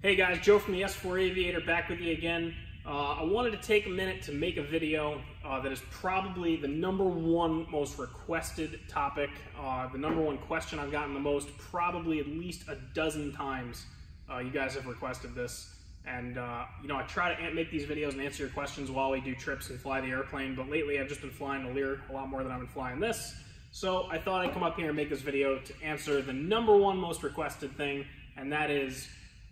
Hey guys, Joe from the S4 Aviator back with you again. I wanted to take a minute to make a video that is probably the #1 most requested topic, the #1 question I've gotten the most, probably at least a dozen times. You guys have requested this, and you know, I try to make these videos and answer your questions while we do trips and fly the airplane, but lately I've just been flying the Lear a lot more than I've been flying this, so I thought I'd come up here and make this video to answer the #1 most requested thing, and that is,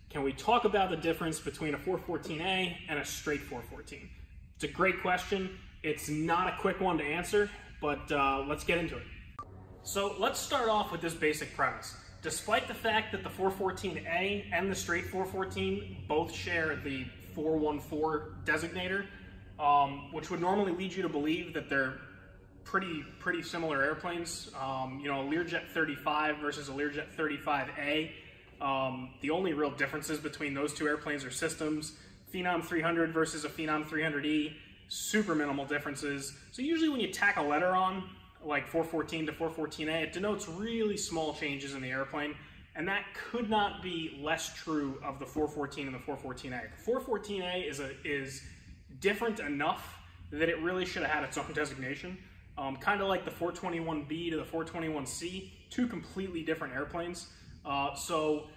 can we talk about the difference between a 414A and a straight 414? It's a great question. It's not a quick one to answer, but let's get into it. So let's start off with this basic premise. Despite the fact that the 414A and the straight 414 both share the 414 designator, which would normally lead you to believe that they're pretty similar airplanes, you know, a Learjet 35 versus a Learjet 35A, the only real differences between those two airplanes are systems. Phenom 300 versus a Phenom 300E, super minimal differences. So usually when you tack a letter on, like 414 to 414A, it denotes really small changes in the airplane, and that could not be less true of the 414 and the 414A. The 414A is different enough that it really should have had its own designation. Kind of like the 421B to the 421C, two completely different airplanes. So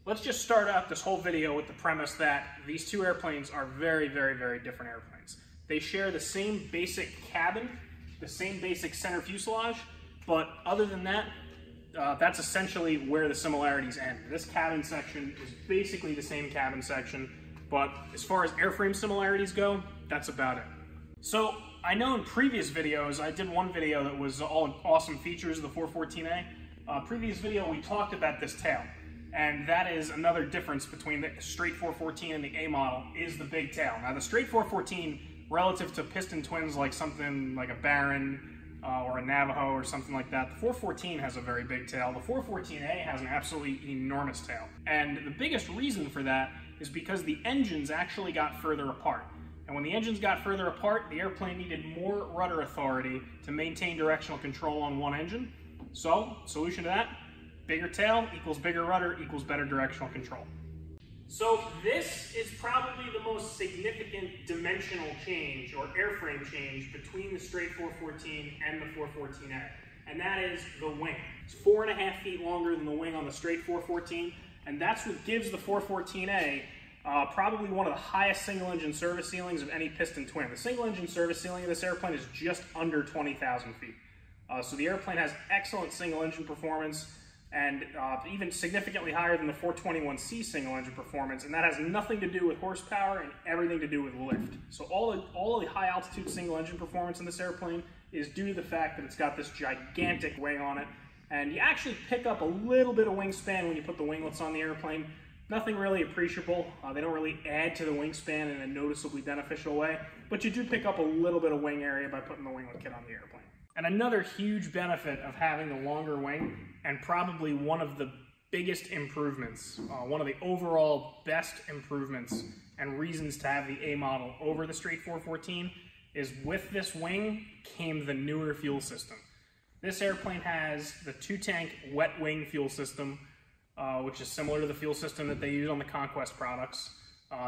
let's just start out this whole video with the premise that these two airplanes are very different airplanes. They share the same basic cabin, the same basic center fuselage, but other than that, that's essentially where the similarities end. This cabin section is basically the same cabin section, but as far as airframe similarities go, that's about it. So I know in previous videos, I did one video that was all awesome features of the 414A. Previous video, we talked about this tail, and that is another difference between the straight 414 and the A model, is the big tail. Now, the straight 414, relative to piston twins like something like a Baron or a Navajo or something like that, the 414 has a very big tail. The 414A has an absolutely enormous tail. And the biggest reason for that is because the engines actually got further apart. And when the engines got further apart, the airplane needed more rudder authority to maintain directional control on one engine. So, solution to that, bigger tail equals bigger rudder equals better directional control. So this is probably the most significant dimensional change or airframe change between the straight 414 and the 414A, and that is the wing. It's 4.5 feet longer than the wing on the straight 414, and that's what gives the 414A probably one of the highest single-engine service ceilings of any piston twin. The single-engine service ceiling of this airplane is just under 20,000 feet. So the airplane has excellent single-engine performance, and even significantly higher than the 421C single-engine performance, and that has nothing to do with horsepower and everything to do with lift. So all the high-altitude single-engine performance in this airplane is due to the fact that it's got this gigantic wing on it, and you actually pick up a little bit of wingspan when you put the winglets on the airplane. Nothing really appreciable. They don't really add to the wingspan in a noticeably beneficial way, but you do pick up a little bit of wing area by putting the winglet kit on the airplane. And another huge benefit of having the longer wing, and probably one of the biggest improvements, one of the overall best improvements and reasons to have the A model over the straight 414, is with this wing came the newer fuel system. This airplane has the 2-tank wet wing fuel system, which is similar to the fuel system that they use on the Conquest products.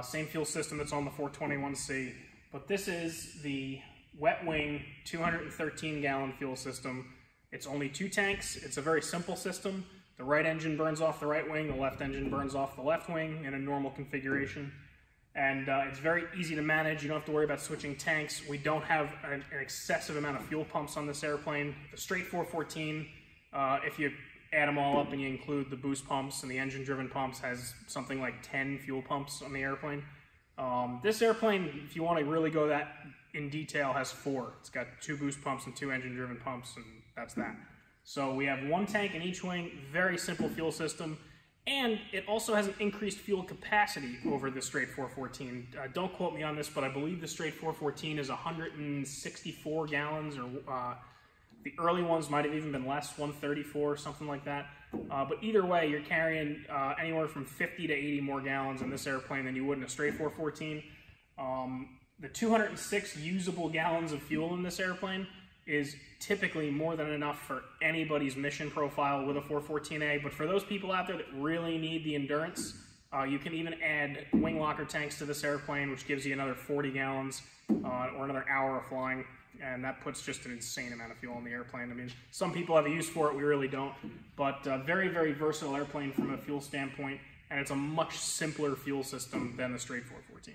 Same fuel system that's on the 421C, but this is the wet wing 213-gallon fuel system. It's only 2 tanks. It's a very simple system. The right engine burns off the right wing, the left engine burns off the left wing in a normal configuration. And it's very easy to manage. You don't have to worry about switching tanks. We don't have an excessive amount of fuel pumps on this airplane. The straight 414, if you add them all up and you include the boost pumps and the engine-driven pumps, has something like 10 fuel pumps on the airplane. This airplane, if you want to really go that in detail, has 4. It's got 2 boost pumps and 2 engine-driven pumps, and that's that. So we have 1 tank in each wing, very simple fuel system, and it also has an increased fuel capacity over the straight 414. Don't quote me on this, but I believe the straight 414 is 164 gallons, or the early ones might have even been less, 134, something like that. But either way, you're carrying anywhere from 50 to 80 more gallons in this airplane than you would in a straight 414. The 206 usable gallons of fuel in this airplane is typically more than enough for anybody's mission profile with a 414A, but for those people out there that really need the endurance, You can even add wing locker tanks to this airplane, which gives you another 40 gallons or another hour of flying, and that puts just an insane amount of fuel on the airplane. I mean, some people have a use for it, we really don't, but very, very versatile airplane from a fuel standpoint, and it's a much simpler fuel system than the straight 414.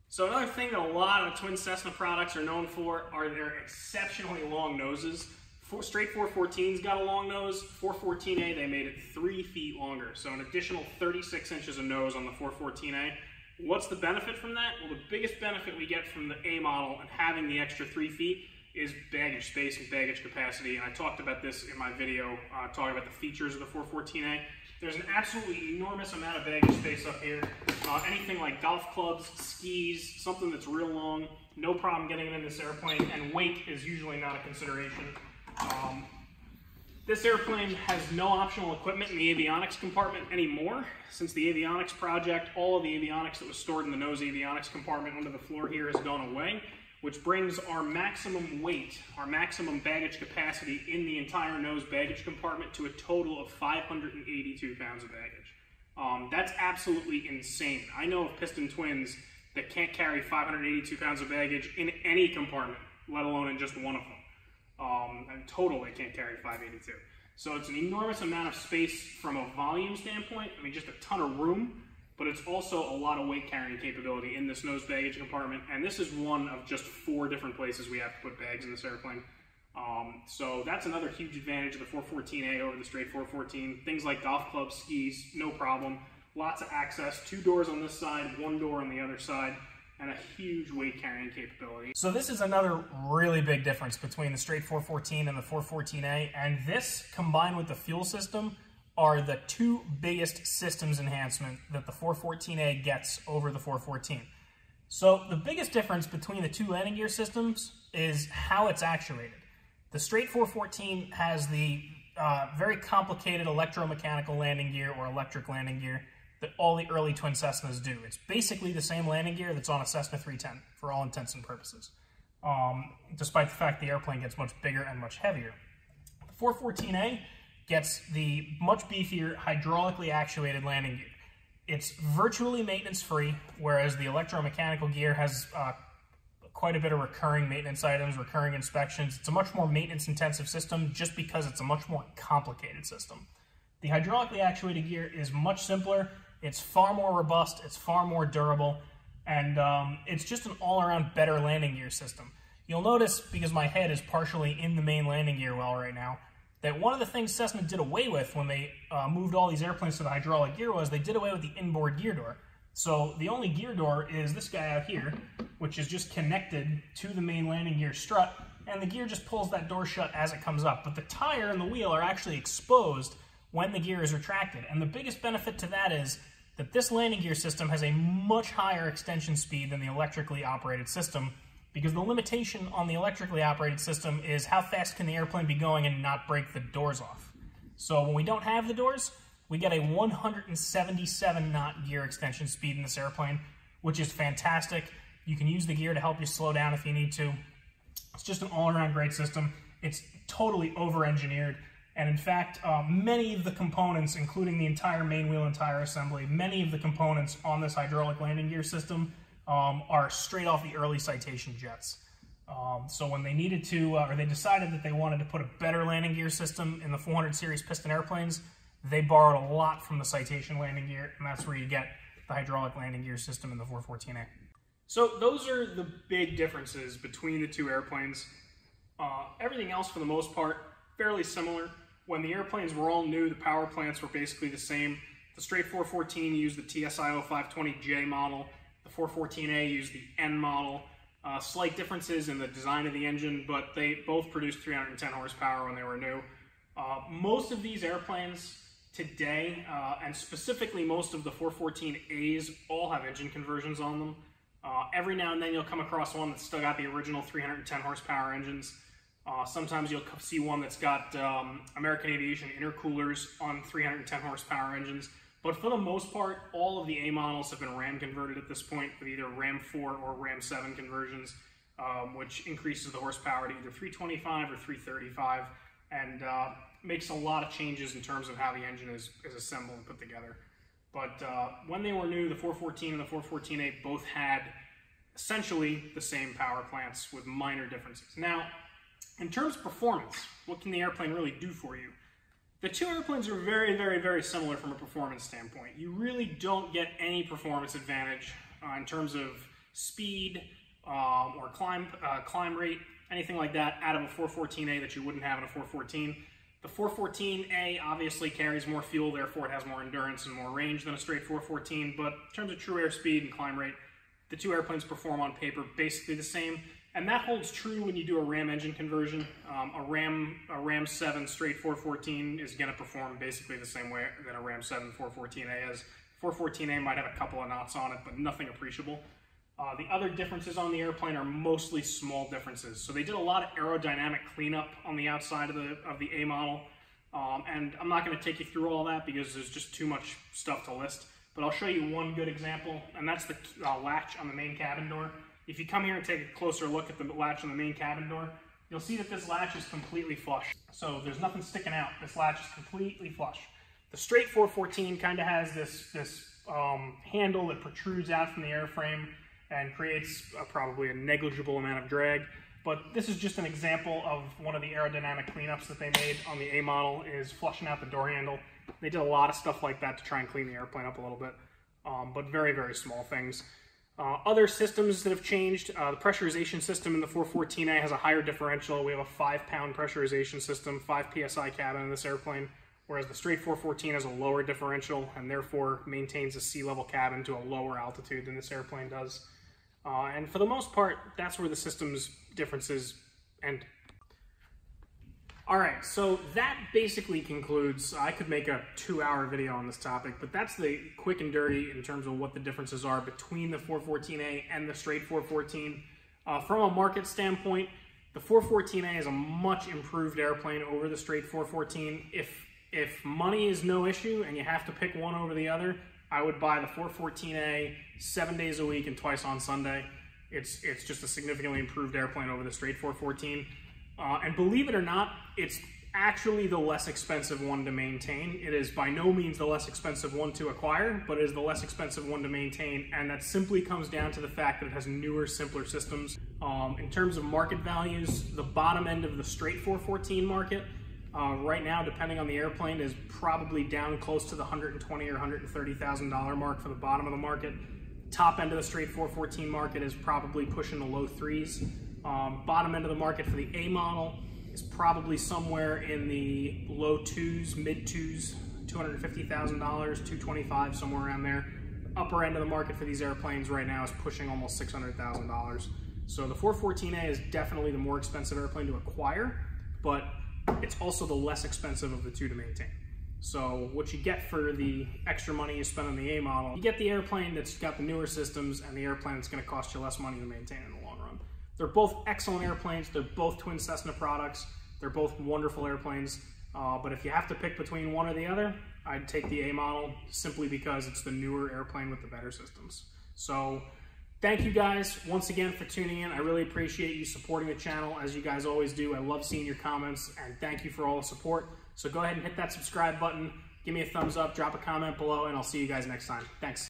So another thing that a lot of twin Cessna products are known for are their exceptionally long noses. Straight 414's got a long nose. 414A, they made it 3 feet longer, so an additional 36 inches of nose on the 414A. What's the benefit from that? Well, the biggest benefit we get from the A model and having the extra 3 feet is baggage space and baggage capacity, and I talked about this in my video talking about the features of the 414A. There's an absolutely enormous amount of baggage space up here. Anything like golf clubs, skis, something that's real long, no problem getting it in this airplane, and weight is usually not a consideration. This airplane has no optional equipment in the avionics compartment anymore. Since the avionics project, all of the avionics that was stored in the nose avionics compartment under the floor here has gone away, which brings our maximum weight, our maximum baggage capacity in the entire nose baggage compartment to a total of 582 pounds of baggage. That's absolutely insane. I know of piston twins that can't carry 582 pounds of baggage in any compartment, let alone in just one of them. In total, they can't carry 582. So it's an enormous amount of space from a volume standpoint. I mean, just a ton of room, but it's also a lot of weight carrying capability in this nose baggage compartment. And this is one of just 4 different places we have to put bags in this airplane. So that's another huge advantage of the 414A over the straight 414. Things like golf clubs, skis, no problem. Lots of access, 2 doors on this side, 1 door on the other side, and a huge weight carrying capability. So this is another really big difference between the straight 414 and the 414A, and this combined with the fuel system are the 2 biggest systems enhancement that the 414A gets over the 414. So the biggest difference between the 2 landing gear systems is how it's actuated. The straight 414 has the very complicated electromechanical landing gear or electric landing gear that all the early twin Cessnas do. It's basically the same landing gear that's on a Cessna 310 for all intents and purposes, despite the fact the airplane gets much bigger and much heavier. The 414A gets the much beefier hydraulically actuated landing gear. It's virtually maintenance-free, whereas the electromechanical gear has quite a bit of recurring maintenance items, recurring inspections. It's a much more maintenance-intensive system just because it's a much more complicated system. The hydraulically actuated gear is much simpler. It's far more robust, it's far more durable, and it's just an all-around better landing gear system. You'll notice, because my head is partially in the main landing gear well right now, that one of the things Cessna did away with when they moved all these airplanes to the hydraulic gear was they did away with the inboard gear door. So the only gear door is this guy out here, which is just connected to the main landing gear strut, and the gear just pulls that door shut as it comes up. But the tire and the wheel are actually exposed when the gear is retracted, and the biggest benefit to that is that this landing gear system has a much higher extension speed than the electrically operated system, because the limitation on the electrically operated system is how fast can the airplane be going and not break the doors off. So when we don't have the doors, we get a 177 knot gear extension speed in this airplane, which is fantastic. You can use the gear to help you slow down if you need to. It's just an all-around great system. It's totally over-engineered. And in fact, many of the components, including the entire main wheel and tire assembly, many of the components on this hydraulic landing gear system are straight off the early Citation jets. So when they needed to, or they decided that they wanted to put a better landing gear system in the 400 series piston airplanes, they borrowed a lot from the Citation landing gear, and that's where you get the hydraulic landing gear system in the 414A. So those are the big differences between the 2 airplanes. Everything else, for the most part, fairly similar. When the airplanes were all new, the power plants were basically the same. The straight 414 used the TSIO 520J model. The 414A used the N model. Slight differences in the design of the engine, but they both produced 310 horsepower when they were new. Most of these airplanes today, and specifically most of the 414As, all have engine conversions on them. Every now and then you'll come across one that's still got the original 310 horsepower engines. Sometimes you'll see one that's got American Aviation intercoolers on 310 horsepower engines. But for the most part, all of the A models have been Ram converted at this point with either Ram 4 or Ram 7 conversions, which increases the horsepower to either 325 or 335 and makes a lot of changes in terms of how the engine is assembled and put together. But when they were new, the 414 and the 414A both had essentially the same power plants with minor differences. Now, in terms of performance, what can the airplane really do for you? The two airplanes are very, very, very similar from a performance standpoint. You really don't get any performance advantage in terms of speed or climb rate, anything like that out of a 414A that you wouldn't have in a 414. The 414A obviously carries more fuel, therefore it has more endurance and more range than a straight 414, but in terms of true airspeed and climb rate, the two airplanes perform on paper basically the same, and that holds true when you do a Ram engine conversion. A Ram 7 straight 414 is going to perform basically the same way that a Ram 7 414A is. 414A might have a couple of knots on it, but nothing appreciable. The other differences on the airplane are mostly small differences. So they did a lot of aerodynamic cleanup on the outside of the A model, and I'm not going to take you through all that because there's just too much stuff to list. But I'll show you one good example, and that's the latch on the main cabin door. If you come here and take a closer look at the latch on the main cabin door, you'll see that this latch is completely flush. So there's nothing sticking out. This latch is completely flush. The straight 414 kind of has this handle that protrudes out from the airframe and creates probably a negligible amount of drag. But this is just an example of one of the aerodynamic cleanups that they made on the A model, is flushing out the door handle. They did a lot of stuff like that to try and clean the airplane up a little bit, but very, very small things. Other systems that have changed, the pressurization system in the 414A has a higher differential. We have a 5-pound pressurization system, 5 PSI cabin in this airplane, whereas the straight 414 has a lower differential and therefore maintains a sea level cabin to a lower altitude than this airplane does. And for the most part, that's where the system's differences end. Alright, so that basically concludes, I could make a 2-hour video on this topic, but that's the quick and dirty in terms of what the differences are between the 414A and the straight 414. From a market standpoint, the 414A is a much improved airplane over the straight 414. If money is no issue and you have to pick one over the other, I would buy the 414A 7 days a week and twice on Sunday. It's just a significantly improved airplane over the straight 414. And believe it or not, it's actually the less expensive one to maintain. It is by no means the less expensive one to acquire, but it is the less expensive one to maintain, and that simply comes down to the fact that it has newer, simpler systems. In terms of market values, the bottom end of the straight 414 market right now, depending on the airplane, is probably down close to the $120,000 or $130,000 mark for the bottom of the market. Top end of the straight 414 market is probably pushing the low threes. Bottom end of the market for the A model is probably somewhere in the low twos, mid twos, $250,000, $225,000, somewhere around there. The upper end of the market for these airplanes right now is pushing almost $600,000. So the 414A is definitely the more expensive airplane to acquire, but it's also the less expensive of the two to maintain. So what you get for the extra money you spend on the A model, you get the airplane that's got the newer systems and the airplane that's going to cost you less money to maintain in the long run. They're both excellent airplanes. They're both twin Cessna products. They're both wonderful airplanes. But if you have to pick between one or the other, I'd take the A model simply because it's the newer airplane with the better systems. So thank you guys once again for tuning in. I really appreciate you supporting the channel, as you guys always do. I love seeing your comments, and thank you for all the support. So go ahead and hit that subscribe button, give me a thumbs up, drop a comment below, and I'll see you guys next time. Thanks.